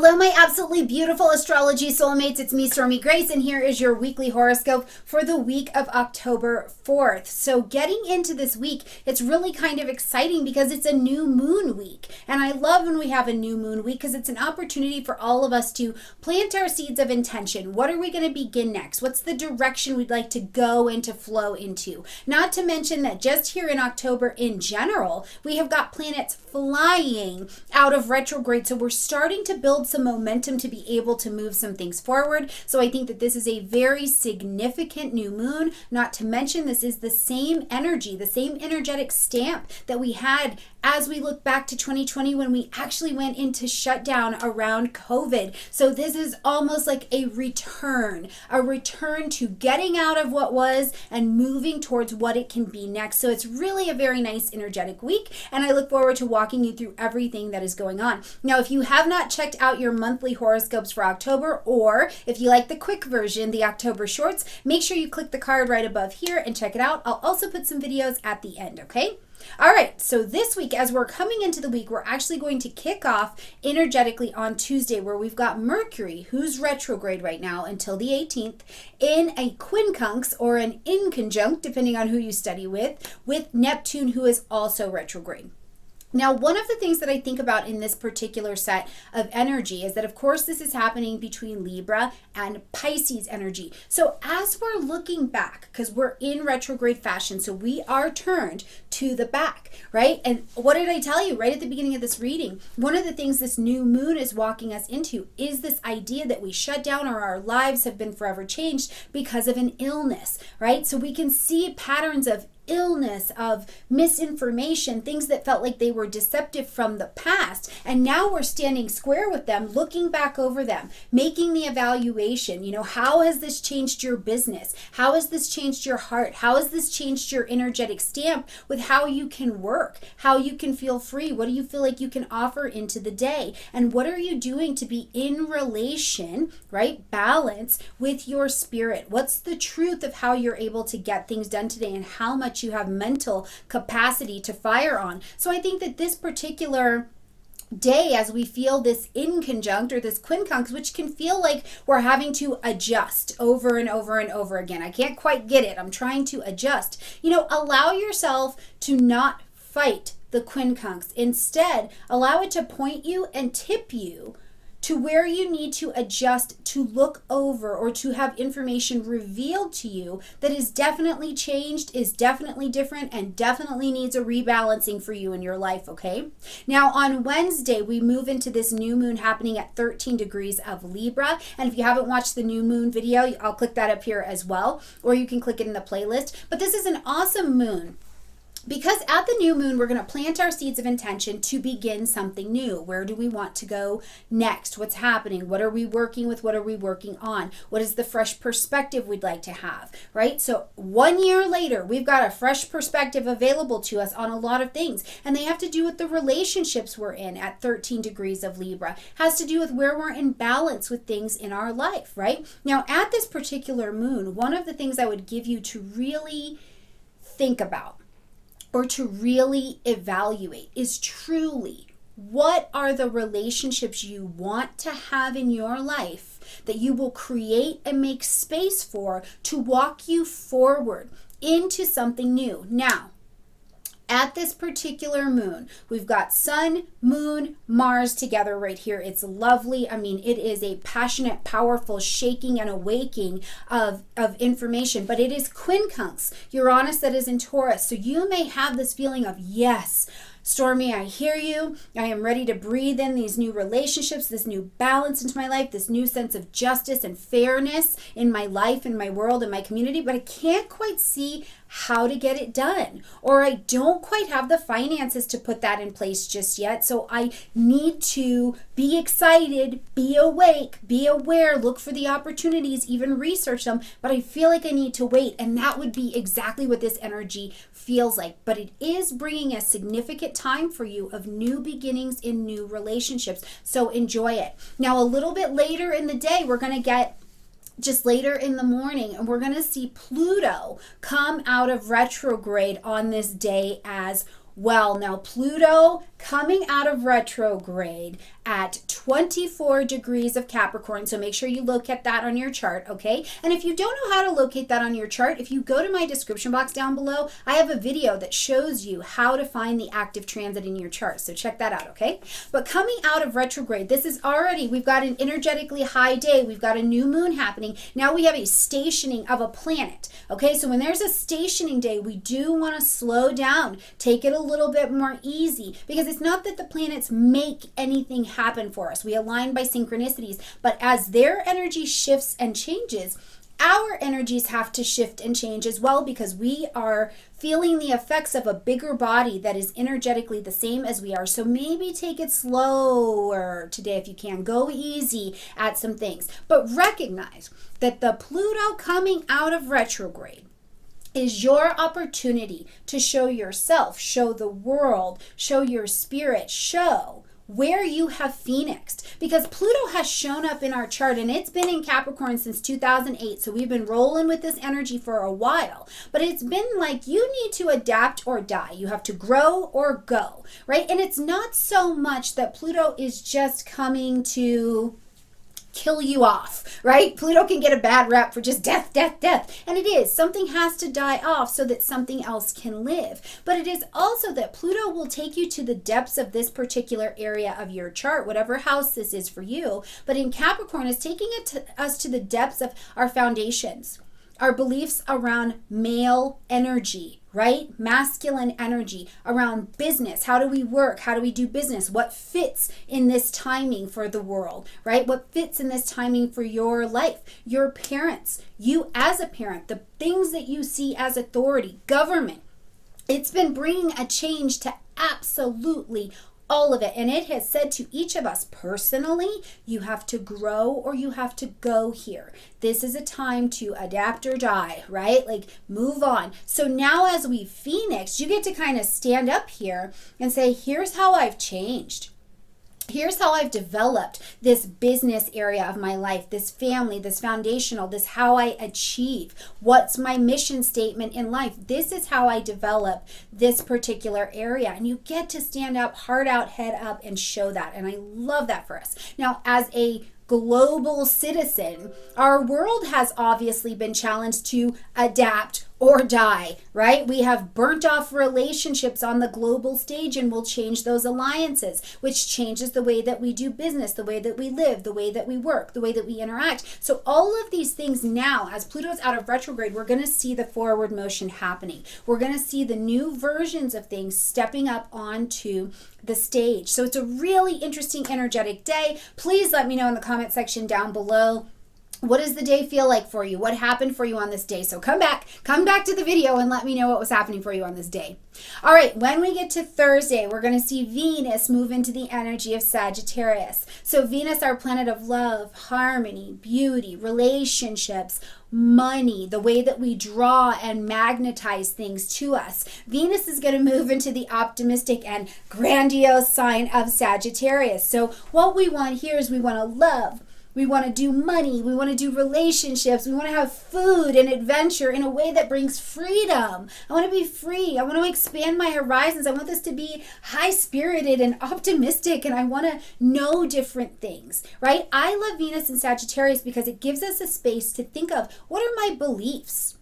Hello, my absolutely beautiful astrology soulmates. It's me, Stormie Grace, and here is your weekly horoscope for the week of October 4th. So getting into this week, it's really kind of exciting because it's a new moon week. And I love when we have a new moon week because it's an opportunity for all of us to plant our seeds of intention. What are we going to begin next? What's the direction we'd like to go and to flow into? Not to mention that just here in October in general, we have got planets flying out of retrograde. So we're starting to build some momentum to be able to move some things forward. So I think that this is a very significant new moon. Not to mention this is the same energy, the same energetic stamp that we had as we look back to 2020 when we actually went into shutdown around COVID. So this is almost like a return to getting out of what was and moving towards what it can be next. So it's really a very nice energetic week, and I look forward to walking you through everything that is going on. Now, if you have not checked out your monthly horoscopes for October, or if you like the quick version, the October shorts, make sure you click the card right above here and check it out. I'll also put some videos at the end, okay? All right, so this week, as we're coming into the week, we're actually going to kick off energetically on Tuesday, where we've got Mercury, who's retrograde right now until the 18th, in a QUINCUNX or an Conjunct, depending on who you study with Neptune, who is also retrograde. Now, one of the things that I think about in this particular set of energy is that, of course, this is happening between Libra and Pisces energy. So as we're looking back, because we're in retrograde fashion, so we are turned to the back, right? And what did I tell you right at the beginning of this reading? One of the things this new moon is walking us into is this idea that we shut down or our lives have been forever changed because of an illness, right? So we can see patterns of illness, of misinformation, things that felt like they were deceptive from the past, and now we're standing square with them, looking back over them, making the evaluation. You know, how has this changed your business? How has this changed your heart? How has this changed your energetic stamp with how you can work, how you can feel free? What do you feel like you can offer into the day? And what are you doing to be in relation, right? Balance with your spirit. What's the truth of how you're able to get things done today and how much you have mental capacity to fire on? So I think that this particular day, as we feel this Conjunct or this QUINCUNX, which can feel like we're having to adjust over and over and over again. I can't quite get it. I'm trying to adjust. You know, allow yourself to not fight the QUINCUNX. Instead, allow it to point you and tip you to where you need to adjust, to look over, or to have information revealed to you that is definitely changed, is definitely different, and definitely needs a rebalancing for you in your life, okay? Now, on Wednesday, we move into this new moon happening at 13 degrees of Libra. And if you haven't watched the new moon video, I'll click that up here as well, or you can click it in the playlist. But this is an awesome moon, because at the new moon, we're going to plant our seeds of intention to begin something new. Where do we want to go next? What's happening? What are we working with? What are we working on? What is the fresh perspective we'd like to have, right? So 1 year later, we've got a fresh perspective available to us on a lot of things. And they have to do with the relationships we're in at 13 degrees of Libra. Has to do with where we're in balance with things in our life, right? Now, at this particular moon, one of the things I would give you to really think about or to really evaluate is truly, what are the relationships you want to have in your life that you will create and make space for to walk you forward into something new? Now, at this particular moon, we've got Sun, Moon, Mars together right here. It's lovely. I mean, it is a passionate, powerful shaking and awakening of information, but it is QUINCUNX, Uranus, that is in Taurus. So you may have this feeling of, yes, Stormie, I hear you. I am ready to breathe in these new relationships, this new balance into my life, this new sense of justice and fairness in my life, in my world, in my community, but I can't quite see how to get it done, or I don't quite have the finances to put that in place just yet. So I need to be excited, be awake, be aware, look for the opportunities, even research them, but I feel like I need to wait. And that would be exactly what this energy feels like. But it is bringing a significant time for you of new beginnings in new relationships. So enjoy it. Now, a little bit later in the day, we're going to get just later in the morning, and we're going to see Pluto come out of retrograde on this day as well. Now, Pluto coming out of retrograde at 24 degrees of Capricorn. So make sure you locate that on your chart, okay? And if you don't know how to locate that on your chart, if you go to my description box down below, I have a video that shows you how to find the active transit in your chart. So check that out, okay? But coming out of retrograde, this is already, we've got an energetically high day. We've got a new moon happening. Now we have a stationing of a planet, okay? So when there's a stationing day, we do want to slow down, take it a little bit more easy, because it's not that the planets make anything happen for us. We align by synchronicities, but as their energy shifts and changes, our energies have to shift and change as well, because we are feeling the effects of a bigger body that is energetically the same as we are. So maybe take it slower today if you can. Go easy at some things. But recognize that the Pluto coming out of retrograde is your opportunity to show yourself, show the world, show your spirit, show where you have phoenixed, because Pluto has shown up in our chart and it's been in Capricorn since 2008. So we've been rolling with this energy for a while, but it's been like you need to adapt or die. You have to grow or go, right? And it's not so much that Pluto is just coming to kill you off, right? Pluto can get a bad rep for just death, death, death. And it is. Something has to die off so that something else can live. But it is also that Pluto will take you to the depths of this particular area of your chart, whatever house this is for you. But in Capricorn, is taking us to the depths of our foundations, our beliefs around male energy, right? Masculine energy, around business. How do we work? How do we do business? What fits in this timing for the world, right? What fits in this timing for your life? Your parents, you as a parent, the things that you see as authority, government. It's been bringing a change to absolutely all of it. And it has said to each of us personally, you have to grow or you have to go here. This is a time to adapt or die, right? Like move on. So now as we phoenix, you get to kind of stand up here and say, here's how I've changed. Here's how I've developed this business area of my life, this family, this foundational, this how I achieve. What's my mission statement in life? This is how I develop this particular area. And you get to stand up, heart out, head up, and show that. And I love that for us. Now, as a global citizen, our world has obviously been challenged to adapt or die, right? We have burnt off relationships on the global stage and we'll change those alliances, which changes the way that we do business, the way that we live, the way that we work, the way that we interact. So all of these things now, as Pluto's out of retrograde, we're going to see the forward motion happening. We're going to see the new versions of things stepping up onto the stage. So it's a really interesting, energetic day. Please let me know in the comment section down below. What does the day feel like for you? What happened for you on this day? So come back to the video and let me know what was happening for you on this day. All right, when we get to Thursday, we're going to see Venus move into the energy of Sagittarius. So Venus, our planet of love, harmony, beauty, relationships, money, the way that we draw and magnetize things to us. Venus is going to move into the optimistic and grandiose sign of Sagittarius. So what we want here is we want to love. We want to do money. We want to do relationships. We want to have food and adventure in a way that brings freedom. I want to be free. I want to expand my horizons. I want this to be high-spirited and optimistic, and I want to know different things, right? I love Venus in Sagittarius because it gives us a space to think of, what are my beliefs?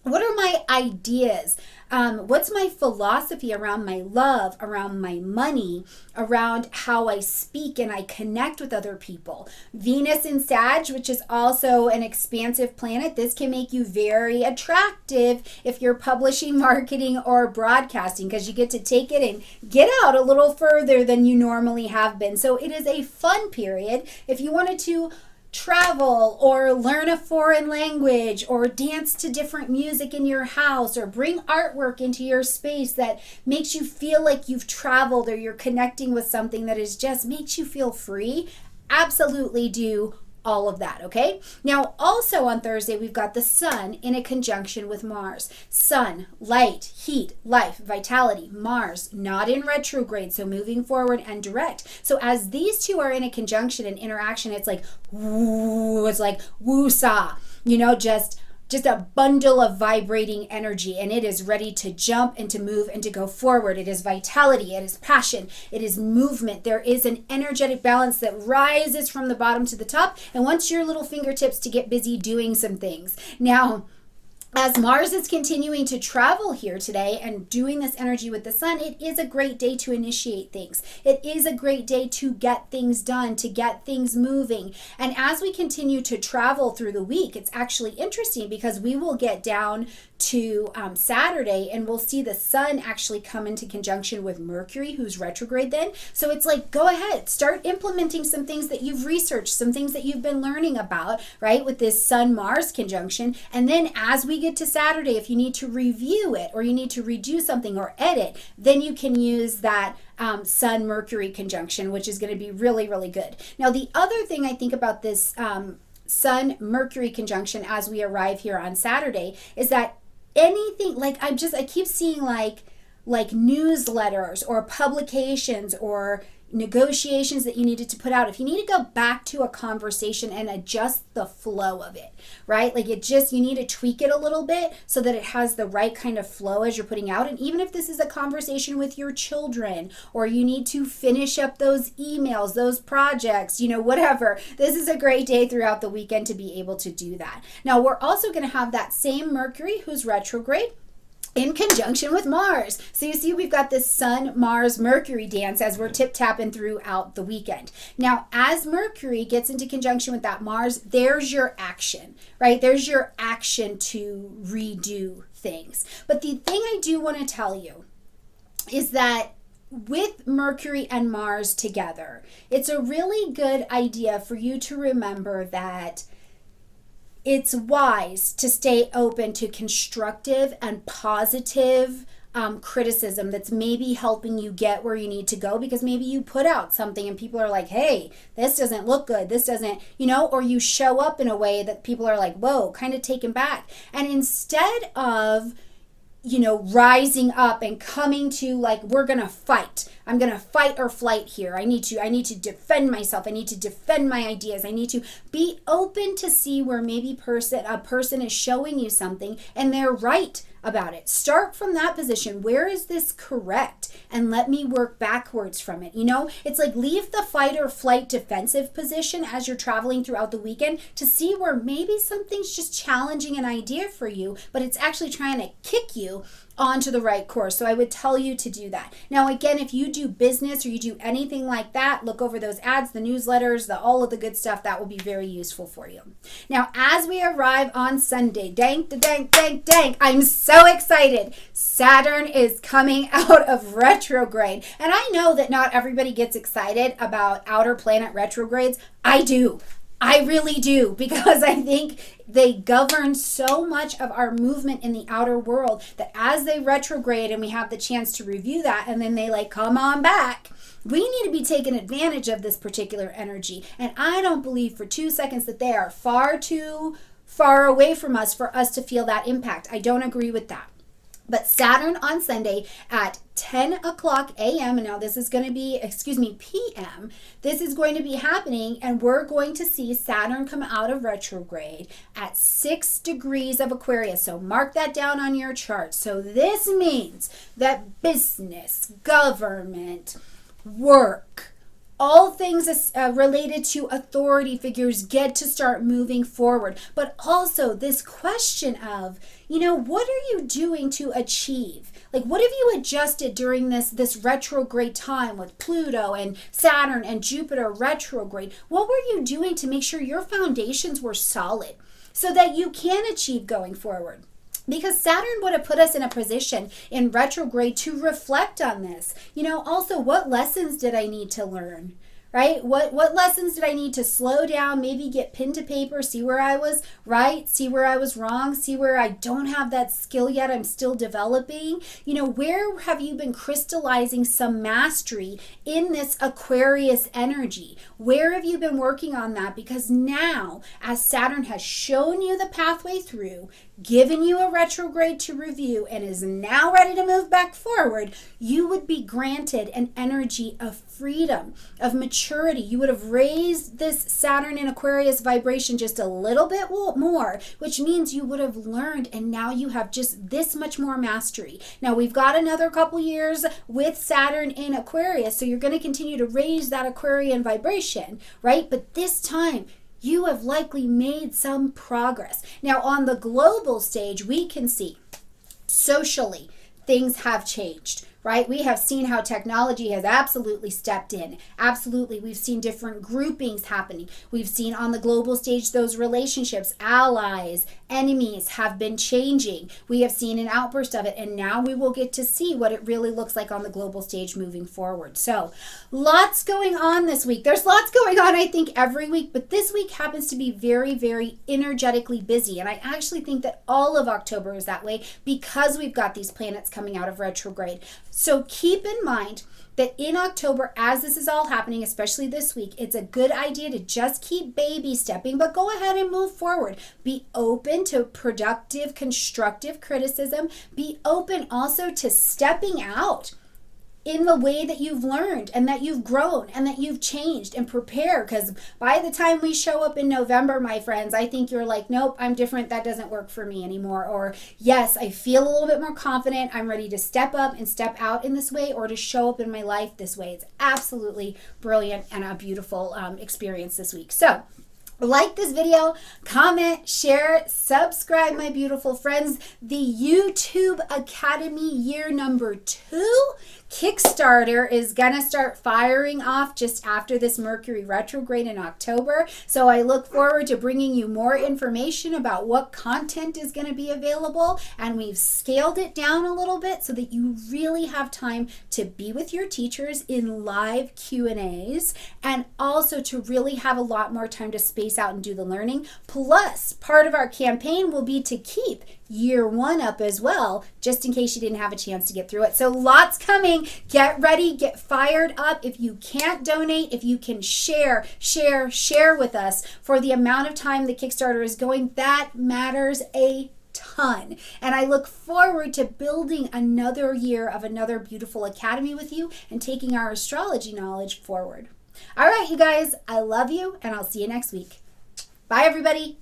What are my ideas? What's my philosophy around my love, around my money, around how I speak and I connect with other people? Venus in Sag, which is also an expansive planet, this can make you very attractive if you're publishing, marketing, or broadcasting, because you get to take it and get out a little further than you normally have been. So it is a fun period. If you wanted to travel or learn a foreign language or dance to different music in your house or bring artwork into your space that makes you feel like you've traveled or you're connecting with something that is just makes you feel free, absolutely do all of that, okay? Now, also on Thursday, we've got the Sun in a conjunction with Mars. Sun, light, heat, life, vitality. Mars, not in retrograde, so moving forward and direct. So as these two are in a conjunction and interaction, it's like, woo, it's like woo-saw, you know, just just a bundle of vibrating energy, and it is ready to jump and to move and to go forward. It is vitality, it is passion, it is movement. There is an energetic balance that rises from the bottom to the top and wants your little fingertips to get busy doing some things. Now, as Mars is continuing to travel here today and doing this energy with the sun, it is a great day to initiate things. It is a great day to get things done, to get things moving. And as we continue to travel through the week, it's actually interesting because we will get down to Saturday and we'll see the sun actually come into conjunction with Mercury, who's retrograde then. So it's like, go ahead, start implementing some things that you've researched, some things that you've been learning about, right, with this Sun-Mars conjunction. And then as we get to Saturday, if you need to review it or you need to redo something or edit, then you can use that Sun-Mercury conjunction, which is going to be really, really good. Now, the other thing I think about this Sun-Mercury conjunction as we arrive here on Saturday is that anything, like I keep seeing like newsletters or publications or negotiations that you needed to put out. If you need to go back to a conversation and adjust the flow of it, right? Like you need to tweak it a little bit so that it has the right kind of flow as you're putting out. And even if this is a conversation with your children, or you need to finish up those emails, those projects, whatever, this is a great day throughout the weekend to be able to do that. Now, we're also going to have that same Mercury, who's retrograde, in conjunction with Mars. So you see, we've got this Sun, Mars, Mercury dance as we're tip-tapping throughout the weekend. Now, as Mercury gets into conjunction with that Mars, there's your action, right? There's your action to redo things. But the thing I do want to tell you is that with Mercury and Mars together, it's a really good idea for you to remember that it's wise to stay open to constructive and positive criticism that's maybe helping you get where you need to go, because maybe you put out something and people are like, hey, this doesn't look good, this doesn't, or you show up in a way that people are like, whoa, kind of taken back. And instead of rising up and coming to like, we're going to fight. I'm going to fight or flight here. I need to defend myself. I need to defend my ideas. I need to be open to see where maybe a person is showing you something and they're right about it. Start from that position. Where is this correct? And let me work backwards from it. It's like, leave the fight or flight defensive position as you're traveling throughout the weekend to see where maybe something's just challenging an idea for you, but it's actually trying to kick you onto the right course. So I would tell you to do that. Now, again, if you do business or you do anything like that, look over those ads, the newsletters, all of the good stuff. That will be very useful for you. Now, as we arrive on Sunday, dang, I'm so excited. Saturn is coming out of retrograde. And I know that not everybody gets excited about outer planet retrogrades. I do. I really do, because I think they govern so much of our movement in the outer world that as they retrograde and we have the chance to review that and then they come on back, we need to be taking advantage of this particular energy. And I don't believe for 2 seconds that they are far too far away from us for us to feel that impact. I don't agree with that. But Saturn on Sunday at 10 o'clock a.m., and now this is going to be, p.m., this is going to be happening, and we're going to see Saturn come out of retrograde at 6 degrees of Aquarius. So mark that down on your chart. So this means that business, government, work, all things related to authority figures get to start moving forward. But also this question of, what are you doing to achieve? Like, what have you adjusted during this retrograde time with Pluto and Saturn and Jupiter retrograde? What were you doing to make sure your foundations were solid so that you can achieve going forward? Because Saturn would have put us in a position in retrograde to reflect on this. Also, what lessons did I need to learn? Right? What lessons did I need to slow down, maybe get pen to paper, see where I was right, see where I was wrong, see where I don't have that skill yet, I'm still developing. Where have you been crystallizing some mastery in this Aquarius energy? Where have you been working on that? Because now, as Saturn has shown you the pathway through, given you a retrograde to review, and is now ready to move back forward, you would be granted an energy of freedom, of maturity. You would have raised this Saturn in Aquarius vibration just a little bit more, which means you would have learned, and now you have just this much more mastery. Now we've got another couple years with Saturn in Aquarius, so you're going to continue to raise that Aquarian vibration, right? But this time, you have likely made some progress. Now, on the global stage, we can see socially things have changed, right? We have seen how technology has absolutely stepped in. Absolutely, we've seen different groupings happening. We've seen on the global stage those relationships, allies, enemies have been changing. We have seen an outburst of it, and now we will get to see what it really looks like on the global stage moving forward. So lots going on this week. There's lots going on, I think, every week, but this week happens to be very, very energetically busy, and I actually think that all of October is that way because we've got these planets coming out of retrograde. So keep in mind that in October, as this is all happening, especially this week, it's a good idea to just keep baby stepping, but go ahead and move forward. Be open to productive, constructive criticism. Be open also to stepping out in the way that you've learned and that you've grown and that you've changed, and prepare, because by the time we show up in November, my friends, I think you're like, nope, I'm different. That doesn't work for me anymore. Or yes, I feel a little bit more confident. I'm ready to step up and step out in this way, or to show up in my life this way. It's absolutely brilliant and a beautiful experience this week. So like this video, comment, share, subscribe, my beautiful friends. The YouTube Academy year number 2 Kickstarter is gonna start firing off just after this Mercury retrograde in October. So I look forward to bringing you more information about what content is gonna be available. And we've scaled it down a little bit so that you really have time to be with your teachers in live Q&As, and also to really have a lot more time to space out and do the learning. Plus, part of our campaign will be to keep year 1 up as well, just in case you didn't have a chance to get through it. So lots coming. Get ready, get fired up. If you can't donate, if you can share with us for the amount of time the Kickstarter is going, that matters a ton. And I look forward to building another year of another beautiful academy with you and taking our astrology knowledge forward. All right, you guys, I love you, and I'll see you next week. Bye, everybody.